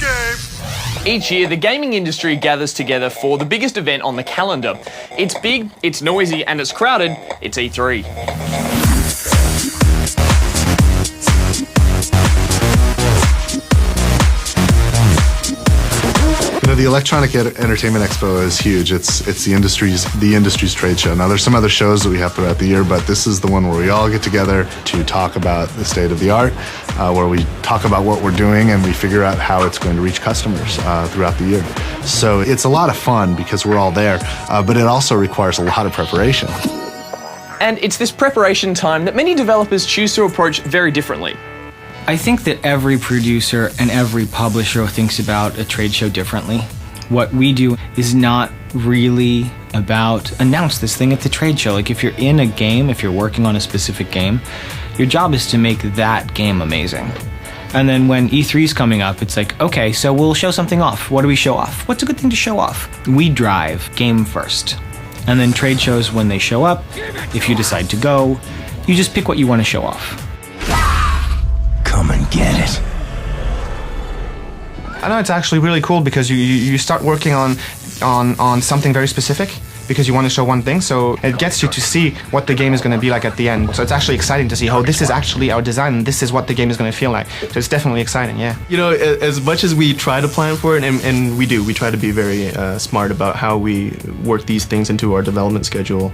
game. Each year, the gaming industry gathers together for the biggest event on the calendar. It's big, it's noisy, and it's crowded. It's E3. You know, the Electronic Entertainment Expo is huge. It's the industry's trade show. Now, there's some other shows that we have throughout the year, but this is the one where we all get together to talk about the state of the art, where we talk about what we're doing and we figure out how it's going to reach customers throughout the year. So it's a lot of fun because we're all there, but it also requires a lot of preparation. And it's this preparation time that many developers choose to approach very differently. I think that every producer and every publisher thinks about a trade show differently. What we do is not really about announce this thing at the trade show. Like if you're in a game, if you're working on a specific game, your job is to make that game amazing. And then when E3 is coming up, it's like, okay, so we'll show something off. What do we show off? What's a good thing to show off? We drive game first. And then trade shows, when they show up, if you decide to go, you just pick what you want to show off. Come and get it. I know it's actually really cool because you start working on something very specific because you want to show one thing, so it gets you to see what the game is going to be like at the end. So it's actually exciting to see, oh, this is actually our design and this is what the game is going to feel like. So it's definitely exciting, yeah. You know, as much as we try to plan for it, and we try to be very smart about how we work these things into our development schedule.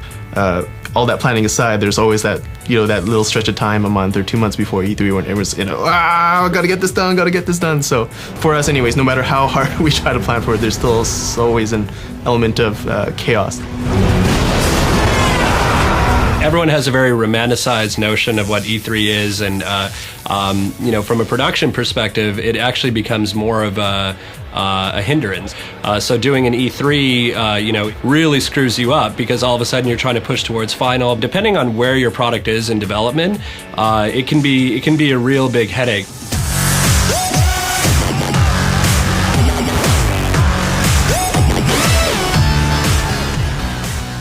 All that planning aside, there's always that, you know, that little stretch of time, a month or 2 months before E3 when everyone's, you know, gotta get this done. So for us anyways, no matter how hard we try to plan for it, there's still always an element of chaos. Everyone has a very romanticized notion of what E3 is, and you know, from a production perspective, it actually becomes more of a hindrance. So doing an E3, you know, really screws you up because all of a sudden you're trying to push towards final. Depending on where your product is in development, it can be a real big headache.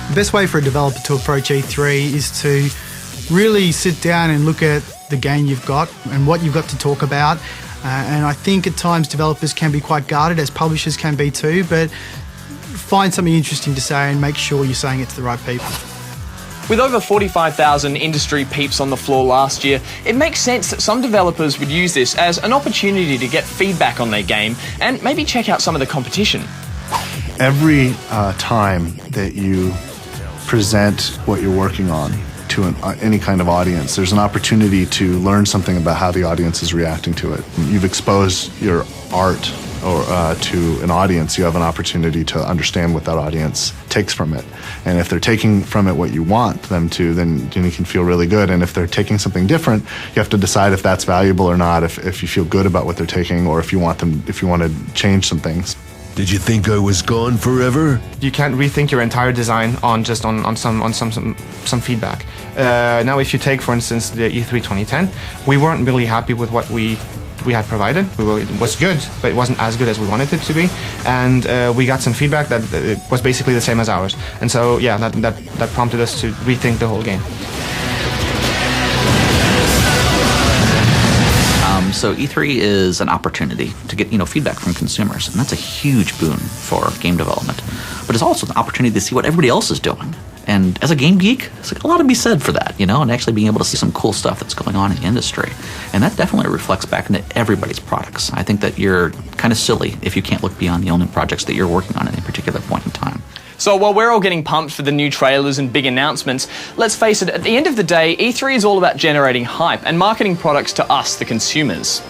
The best way for a developer to approach E3 is to really sit down and look at the game you've got and what you've got to talk about. And I think at times developers can be quite guarded, as publishers can be too, but find something interesting to say and make sure you're saying it to the right people. With over 45,000 industry peeps on the floor last year, it makes sense that some developers would use this as an opportunity to get feedback on their game and maybe check out some of the competition. Every time that you present what you're working on to any kind of audience, there's an opportunity to learn something about how the audience is reacting to it. You've exposed your art to an audience, you have an opportunity to understand what that audience takes from it. And if they're taking from it what you want them to, then you can feel really good. And if they're taking something different, you have to decide if that's valuable or not, if you feel good about what they're taking, or if you want to change some things. Did you think I was gone forever? You can't rethink your entire design on some feedback. Now, if you take, for instance, the E3 2010, we weren't really happy with what we had provided. It was good, but it wasn't as good as we wanted it to be. And we got some feedback that it was basically the same as ours. And so, yeah, that prompted us to rethink the whole game. So E3 is an opportunity to get, feedback from consumers, and that's a huge boon for game development. But it's also an opportunity to see what everybody else is doing. And as a game geek, there's a lot to be said for that, and actually being able to see some cool stuff that's going on in the industry. And that definitely reflects back into everybody's products. I think that you're kind of silly if you can't look beyond the only projects that you're working on at a particular point in time. So while we're all getting pumped for the new trailers and big announcements, let's face it, at the end of the day, E3 is all about generating hype and marketing products to us, the consumers.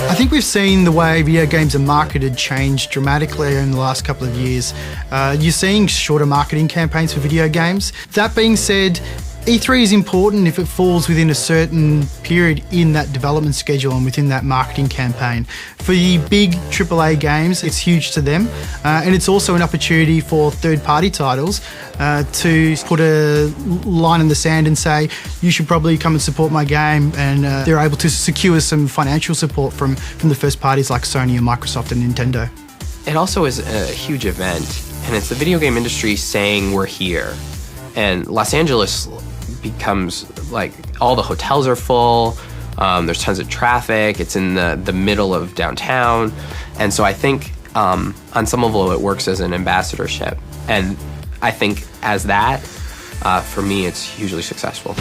I think we've seen the way video games are marketed change dramatically in the last couple of years. You're seeing shorter marketing campaigns for video games. That being said, E3 is important if it falls within a certain period in that development schedule and within that marketing campaign. For the big AAA games, it's huge to them, and it's also an opportunity for third-party titles to put a line in the sand and say, you should probably come and support my game, and they're able to secure some financial support from the first parties like Sony and Microsoft and Nintendo. It also is a huge event, and it's the video game industry saying we're here. and Los Angeles becomes like all the hotels are full. There's tons of traffic. It's in the middle of downtown, and so I think on some level it works as an ambassadorship. And I think as that, for me, it's hugely successful.